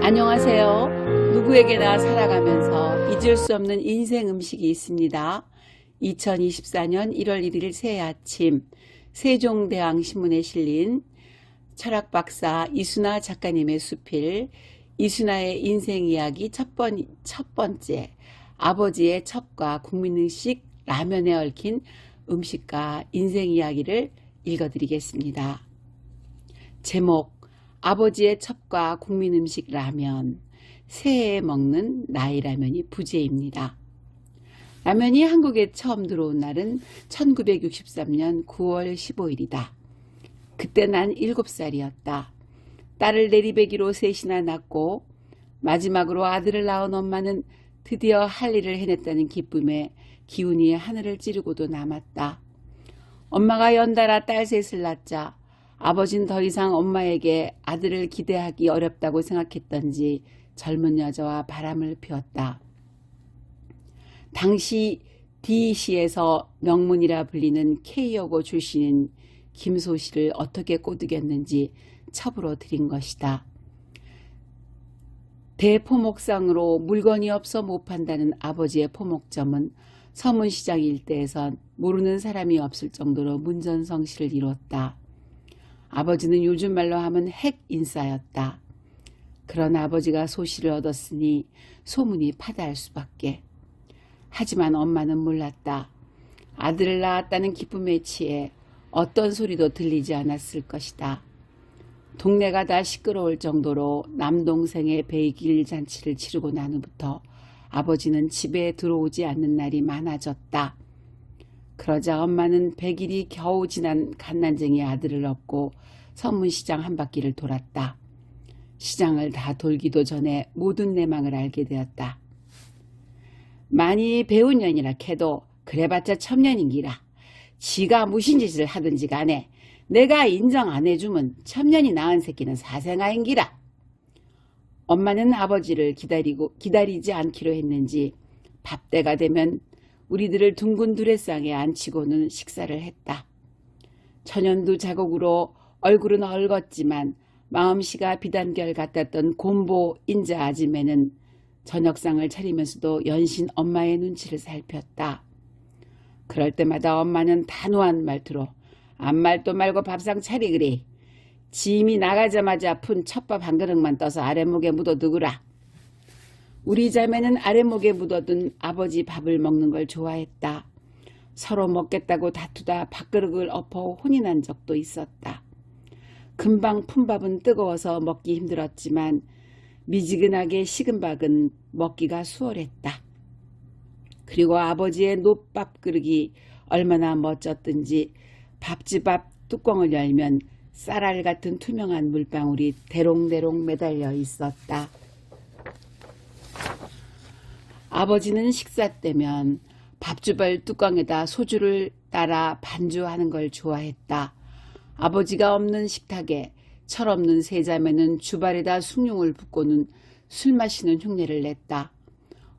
안녕하세요. 누구에게나 살아가면서 잊을 수 없는 인생 음식이 있습니다. 2024년 1월 1일 새해 아침 세종대왕신문에 실린 철학박사 이순하 작가님의 수필 이순하의 인생 이야기 첫 번째 아버지의 첩과 국민의식 라면에 얽힌 음식과 인생 이야기를 읽어드리겠습니다. 제목 아버지의 첩과 국민음식 라면, 새해에 먹는 나의 라면이 부재입니다. 라면이 한국에 처음 들어온 날은 1963년 9월 15일이다. 그때 난 7살이었다. 딸을 내리배기로 셋이나 낳고 마지막으로 아들을 낳은 엄마는 드디어 할 일을 해냈다는 기쁨에 기운이 하늘을 찌르고도 남았다. 엄마가 연달아 딸 셋을 낳자 아버지는 더 이상 엄마에게 아들을 기대하기 어렵다고 생각했던지 젊은 여자와 바람을 피웠다. 당시 D시에서 명문이라 불리는 K여고 출신인 김소 씨를 어떻게 꼬드겼는지 첩으로 들인 것이다. 대포목상으로 물건이 없어 못 판다는 아버지의 포목점은 서문시장 일대에선 모르는 사람이 없을 정도로 문전성시를 이뤘다. 아버지는 요즘 말로 하면 핵인싸였다. 그런 아버지가 소시를 얻었으니 소문이 파다할 수밖에. 하지만 엄마는 몰랐다. 아들을 낳았다는 기쁨에 취해 어떤 소리도 들리지 않았을 것이다. 동네가 다 시끄러울 정도로 남동생의 베이길 잔치를 치르고 난 후부터 아버지는 집에 들어오지 않는 날이 많아졌다. 그러자 엄마는 100일이 겨우 지난 갓난쟁이 아들을 업고 서문시장 한 바퀴를 돌았다. 시장을 다 돌기도 전에 모든 내막을 알게 되었다. 많이 배운 년이라 캐도 그래봤자 첩년인기라. 지가 무슨 짓을 하든지 간에 내가 인정 안 해주면 첩년이 낳은 새끼는 사생아인기라. 엄마는 아버지를 기다리지 않기로 했는지 밥때가 되면 우리들을 둥근 두레상에 앉히고는 식사를 했다. 천연두 자국으로 얼굴은 얼었지만 마음씨가 비단결 같았던 곰보 인자 아줌매는 저녁상을 차리면서도 연신 엄마의 눈치를 살폈다. 그럴 때마다 엄마는 단호한 말투로 암말도 말고 밥상 차리그래. 짐이 나가자마자 푼 첩밥 한 그릇만 떠서 아랫목에 묻어두구라. 우리 자매는 아랫목에 묻어둔 아버지 밥을 먹는 걸 좋아했다. 서로 먹겠다고 다투다 밥그릇을 엎어 혼이 난 적도 있었다. 금방 푼 밥은 뜨거워서 먹기 힘들었지만 미지근하게 식은 밥은 먹기가 수월했다. 그리고 아버지의 놋밥 그릇이 얼마나 멋졌든지 밥집 앞 뚜껑을 열면 쌀알 같은 투명한 물방울이 대롱대롱 매달려 있었다. 아버지는 식사 때면 밥주벌 뚜껑에다 소주를 따라 반주하는 걸 좋아했다. 아버지가 없는 식탁에 철없는 세 자매는 주발에다 숭늉을 붓고는 술 마시는 흉내를 냈다.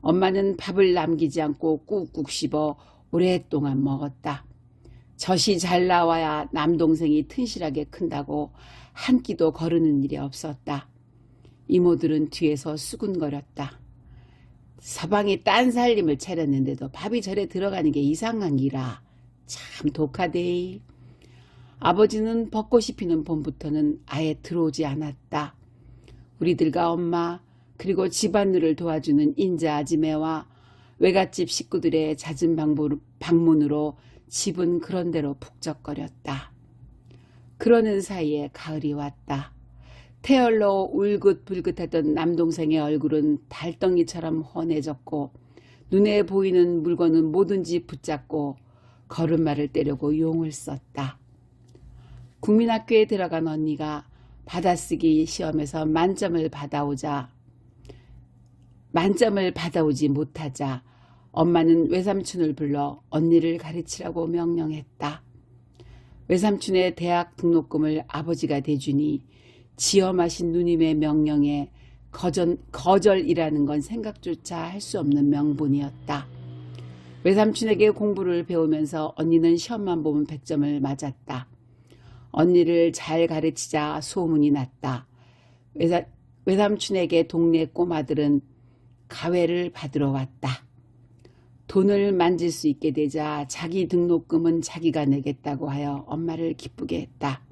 엄마는 밥을 남기지 않고 꾹꾹 씹어 오랫동안 먹었다. 젖이 잘 나와야 남동생이 튼실하게 큰다고 한 끼도 거르는 일이 없었다. 이모들은 뒤에서 수군거렸다. 서방이 딴 살림을 차렸는데도 밥이 절에 들어가는 게 이상한 기라. 참 독하대. 아버지는 벚꽃이 피는 봄부터는 아예 들어오지 않았다. 우리들과 엄마 그리고 집안일을 도와주는 인자 아지매와 외갓집 식구들의 잦은 방문으로 집은 그런대로 북적거렸다. 그러는 사이에 가을이 왔다. 태열로 울긋불긋하던 남동생의 얼굴은 달덩이처럼 훤해졌고 눈에 보이는 물건은 뭐든지 붙잡고 걸음마를 떼려고 용을 썼다. 국민학교에 들어간 언니가 받아쓰기 시험에서 만점을 받아오지 못하자 엄마는 외삼촌을 불러 언니를 가르치라고 명령했다. 외삼촌의 대학 등록금을 아버지가 대주니 지어 마신 누님의 명령에 거절이라는 건 생각조차 할 수 없는 명분이었다. 외삼촌에게 공부를 배우면서 언니는 시험만 보면 100점을 맞았다. 언니를 잘 가르치자 소문이 났다. 외삼촌에게 동네 꼬마들은 가회를 받으러 왔다. 돈을 만질 수 있게 되자 자기 등록금은 자기가 내겠다고 하여 엄마를 기쁘게 했다.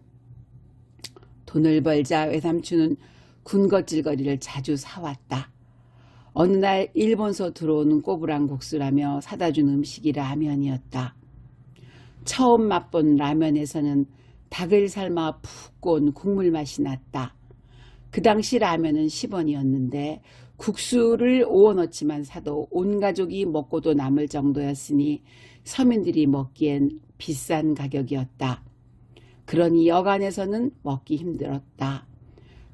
돈을 벌자 외삼촌은 군것질거리를 자주 사왔다. 어느 날 일본서 들어오는 꼬부랑국수라며 사다준 음식이 라면이었다. 처음 맛본 라면에서는 닭을 삶아 푹 고운 국물 맛이 났다. 그 당시 라면은 10원이었는데 국수를 5원어치만 사도 온 가족이 먹고도 남을 정도였으니 서민들이 먹기엔 비싼 가격이었다. 그러니 여간에서는 먹기 힘들었다.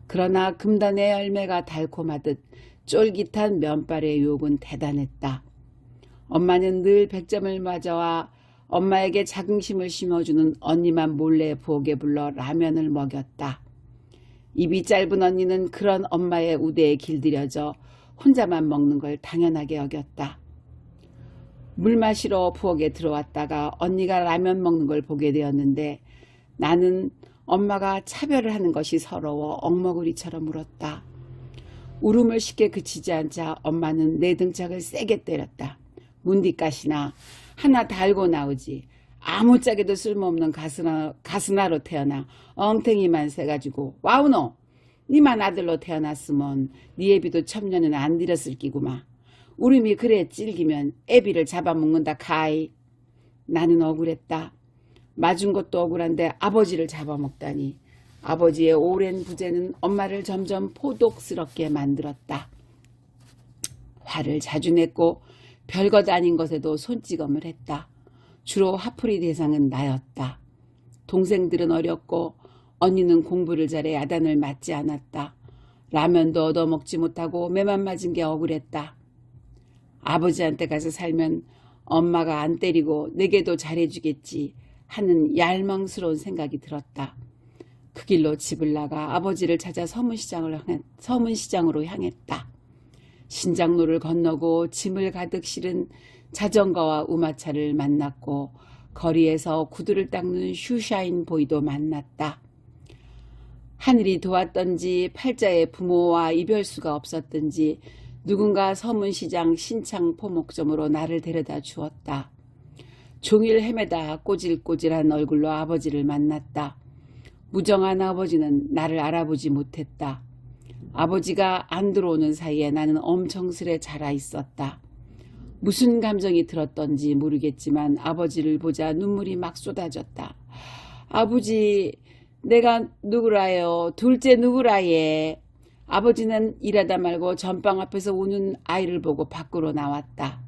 그러나 금단의 열매가 달콤하듯 쫄깃한 면발의 유혹은 대단했다. 엄마는 늘 100점을 맞아와 엄마에게 자긍심을 심어주는 언니만 몰래 부엌에 불러 라면을 먹였다. 입이 짧은 언니는 그런 엄마의 우대에 길들여져 혼자만 먹는 걸 당연하게 여겼다. 물 마시러 부엌에 들어왔다가 언니가 라면 먹는 걸 보게 되었는데 나는 엄마가 차별을 하는 것이 서러워 엉머구리처럼 울었다. 울음을 쉽게 그치지 않자 엄마는 내 등짝을 세게 때렸다. 문디까시나 하나 달고 나오지. 아무짝에도 쓸모없는 가스나로 태어나 엉탱이만 세가지고 와우노 니만 아들로 태어났으면 니 애비도 첩년은 안 들였을 끼구마. 우림이 그래 찔기면 애비를 잡아먹는다 카이. 나는 억울했다. 맞은 것도 억울한데 아버지를 잡아먹다니. 아버지의 오랜 부재는 엄마를 점점 포독스럽게 만들었다. 화를 자주 냈고 별것 아닌 것에도 손찌검을 했다. 주로 화풀이 대상은 나였다. 동생들은 어렸고 언니는 공부를 잘해 야단을 맞지 않았다. 라면도 얻어먹지 못하고 매만 맞은 게 억울했다. 아버지한테 가서 살면 엄마가 안 때리고 내게도 잘해주겠지 하는 얄망스러운 생각이 들었다. 그 길로 집을 나가 아버지를 찾아 서문시장으로 향했다. 신장로를 건너고 짐을 가득 실은 자전거와 우마차를 만났고 거리에서 구두를 닦는 슈샤인 보이도 만났다. 하늘이 도왔던지 팔자에 부모와 이별수가 없었던지 누군가 서문시장 신창 포목점으로 나를 데려다 주었다. 종일 헤매다 꼬질꼬질한 얼굴로 아버지를 만났다. 무정한 아버지는 나를 알아보지 못했다. 아버지가 안 들어오는 사이에 나는 엄청스레 자라 있었다. 무슨 감정이 들었던지 모르겠지만 아버지를 보자 눈물이 막 쏟아졌다. 아버지, 내가 누구라요? 둘째 누구라예? 아버지는 일하다 말고 전방 앞에서 우는 아이를 보고 밖으로 나왔다.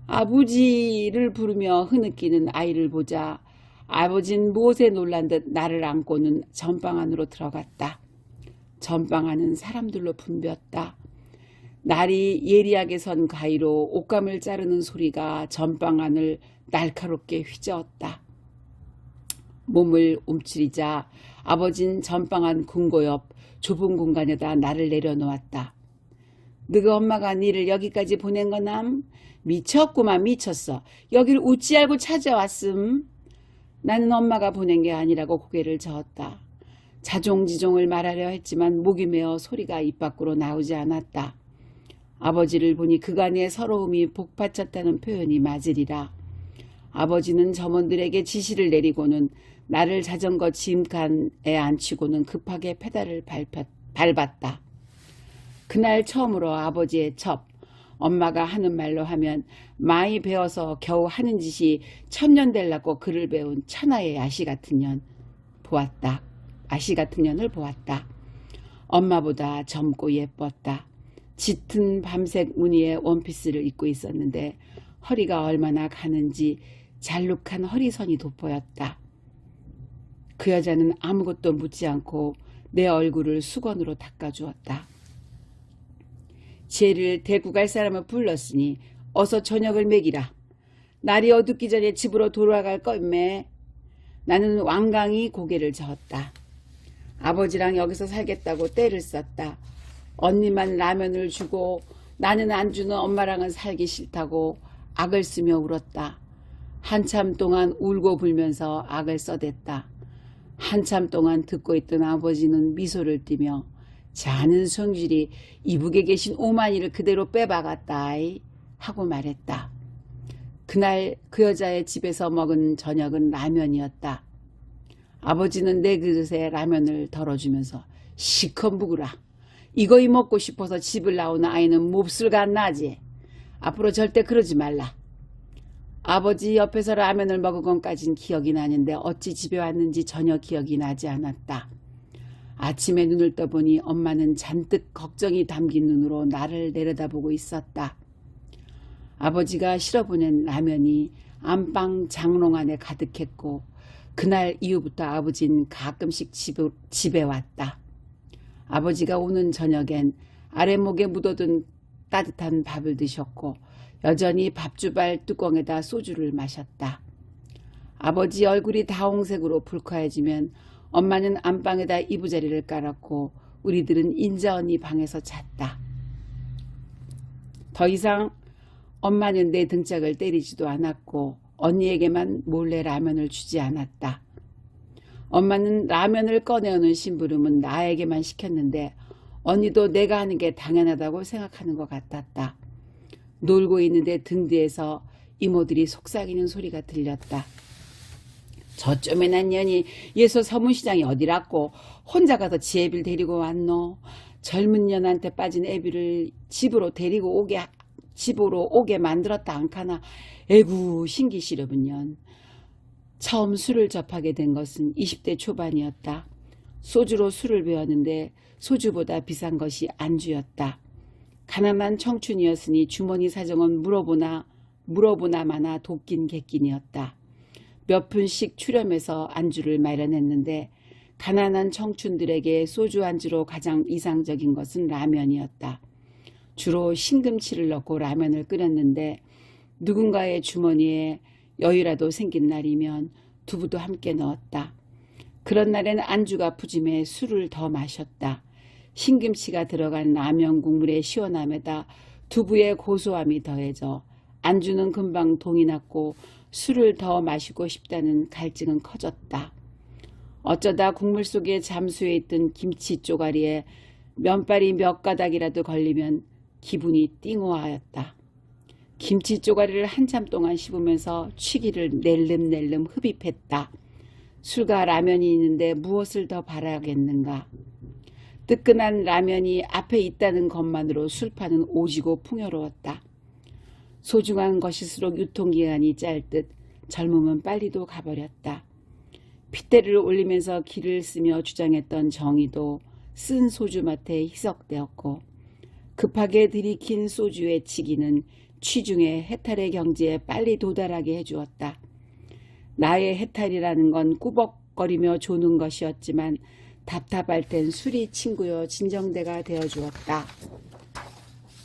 아버지를 부르며 흐느끼는 아이를 보자 아버진 무엇에 놀란 듯 나를 안고는 전방 안으로 들어갔다. 전방 안은 사람들로 붐볐다. 날이 예리하게 선 가위로 옷감을 자르는 소리가 전방 안을 날카롭게 휘저었다. 몸을 움츠리자 아버진 전방 안 궁고 옆 좁은 공간에다 나를 내려놓았다. 너희 엄마가 니를 여기까지 보낸 거남? 미쳤구만 미쳤어. 여길 웃지 알고 찾아왔음. 나는 엄마가 보낸 게 아니라고 고개를 저었다. 자종지종을 말하려 했지만 목이 메어 소리가 입 밖으로 나오지 않았다. 아버지를 보니 그간의 서러움이 복받쳤다는 표현이 맞으리라. 아버지는 점원들에게 지시를 내리고는 나를 자전거 짐칸에 앉히고는 급하게 페달을 밟았다. 그날 처음으로 아버지의 첩, 엄마가 하는 말로 하면 많이 배워서 겨우 하는 짓이 천년 될라고 글을 배운 천하의 아시 같은 년을 보았다. 엄마보다 젊고 예뻤다. 짙은 밤색 무늬의 원피스를 입고 있었는데 허리가 얼마나 가는지 잘룩한 허리선이 돋보였다. 그 여자는 아무것도 묻지 않고 내 얼굴을 수건으로 닦아주었다. 쟤를 데리고 갈 사람을 불렀으니 어서 저녁을 먹이라. 날이 어둡기 전에 집으로 돌아갈 거임매. 나는 완강히 고개를 저었다. 아버지랑 여기서 살겠다고 떼를 썼다. 언니만 라면을 주고 나는 안 주는 엄마랑은 살기 싫다고 악을 쓰며 울었다. 한참 동안 울고 불면서 악을 써댔다. 한참 동안 듣고 있던 아버지는 미소를 띠며 자는 성질이 이북에 계신 오만이를 그대로 빼박았다 하고 말했다. 그날 그 여자의 집에서 먹은 저녁은 라면이었다. 아버지는 내 그릇에 라면을 덜어주면서 시커 묵으라. 이거이 먹고 싶어서 집을 나오는 아이는 몹쓸 안 나지. 앞으로 절대 그러지 말라. 아버지 옆에서 라면을 먹은 것까진 기억이 나는데 어찌 집에 왔는지 전혀 기억이 나지 않았다. 아침에 눈을 떠보니 엄마는 잔뜩 걱정이 담긴 눈으로 나를 내려다보고 있었다. 아버지가 실어보낸 라면이 안방 장롱 안에 가득했고 그날 이후부터 아버지는 가끔씩 집에 왔다. 아버지가 오는 저녁엔 아랫목에 묻어둔 따뜻한 밥을 드셨고 여전히 밥주발 뚜껑에다 소주를 마셨다. 아버지 얼굴이 다홍색으로 불쾌해지면 엄마는 안방에다 이부자리를 깔았고 우리들은 인자 언니 방에서 잤다. 더 이상 엄마는 내 등짝을 때리지도 않았고 언니에게만 몰래 라면을 주지 않았다. 엄마는 라면을 꺼내오는 심부름은 나에게만 시켰는데 언니도 내가 하는 게 당연하다고 생각하는 것 같았다. 놀고 있는데 등 뒤에서 이모들이 속삭이는 소리가 들렸다. 저쩌면한 년이 예서 서문시장이 어디라고 혼자 가서 지 애비를 데리고 왔노. 젊은 년한테 빠진 애비를 집으로 오게 만들었다 않카나. 에구 신기시려분년. 처음 술을 접하게 된 것은 20대 초반이었다. 소주로 술을 배웠는데 소주보다 비싼 것이 안주였다. 가난한 청춘이었으니 주머니 사정은 물어보나 마나 도끼는 객긴이었다. 몇 푼씩 추렴해서 안주를 마련했는데 가난한 청춘들에게 소주 안주로 가장 이상적인 것은 라면이었다. 주로 신금치를 넣고 라면을 끓였는데 누군가의 주머니에 여유라도 생긴 날이면 두부도 함께 넣었다. 그런 날엔 안주가 푸짐해 술을 더 마셨다. 신김치가 들어간 라면 국물의 시원함에다 두부의 고소함이 더해져 안주는 금방 동이 났고 술을 더 마시고 싶다는 갈증은 커졌다. 어쩌다 국물 속에 잠수해 있던 김치 쪼가리에 면발이 몇 가닥이라도 걸리면 기분이 띵호하였다. 김치 쪼가리를 한참 동안 씹으면서 취기를 낼름낼름 흡입했다. 술과 라면이 있는데 무엇을 더 바라겠는가. 뜨끈한 라면이 앞에 있다는 것만으로 술판은 오지고 풍요로웠다. 소중한 것일수록 유통기한이 짧듯 젊음은 빨리도 가버렸다. 핏대를 올리면서 기를 쓰며 주장했던 정의도 쓴 소주맛에 희석되었고 급하게 들이킨 소주의 치기는 취중의 해탈의 경지에 빨리 도달하게 해주었다. 나의 해탈이라는 건 꾸벅거리며 조는 것이었지만 답답할 땐 술이 친구여 진정대가 되어주었다.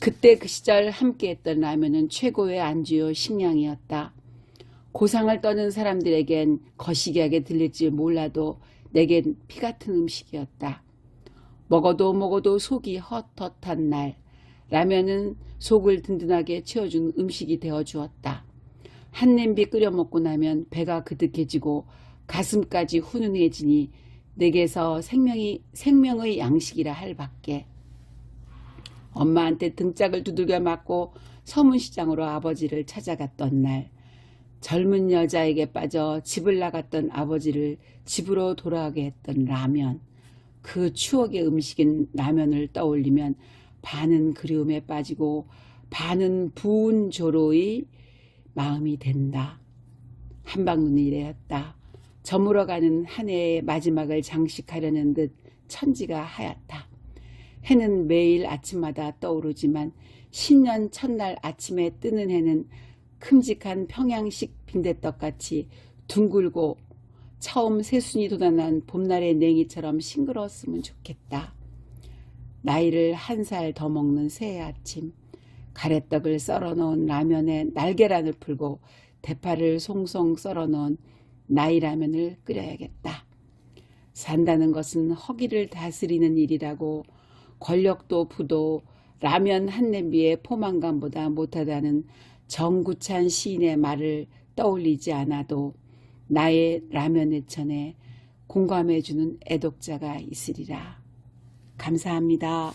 그때 그 시절 함께했던 라면은 최고의 안주요 식량이었다. 고상을 떠는 사람들에겐 거시기하게 들릴지 몰라도 내겐 피같은 음식이었다. 먹어도 속이 헛헛한 날 라면은 속을 든든하게 채워준 음식이 되어주었다. 한 냄비 끓여 먹고 나면 배가 그득해지고 가슴까지 훈훈해지니 내게서 생명의 양식이라 할 밖에. 엄마한테 등짝을 두들겨 맞고 서문시장으로 아버지를 찾아갔던 날 젊은 여자에게 빠져 집을 나갔던 아버지를 집으로 돌아오게 했던 라면. 그 추억의 음식인 라면을 떠올리면 반은 그리움에 빠지고 반은 부은 조로의 마음이 된다. 한방눈이래였다. 저물어가는 한 해의 마지막을 장식하려는 듯 천지가 하얗다. 해는 매일 아침마다 떠오르지만 신년 첫날 아침에 뜨는 해는 큼직한 평양식 빈대떡같이 둥글고 처음 새순이 돋아난 봄날의 냉이처럼 싱그러웠으면 좋겠다. 나이를 한 살 더 먹는 새해 아침 가래떡을 썰어놓은 라면에 날계란을 풀고 대파를 송송 썰어놓은 나이라면을 끓여야겠다. 산다는 것은 허기를 다스리는 일이라고 권력도 부도 라면 한 냄비의 포만감보다 못하다는 정구찬 시인의 말을 떠올리지 않아도 나의 라면 애천에 공감해주는 애독자가 있으리라. 감사합니다.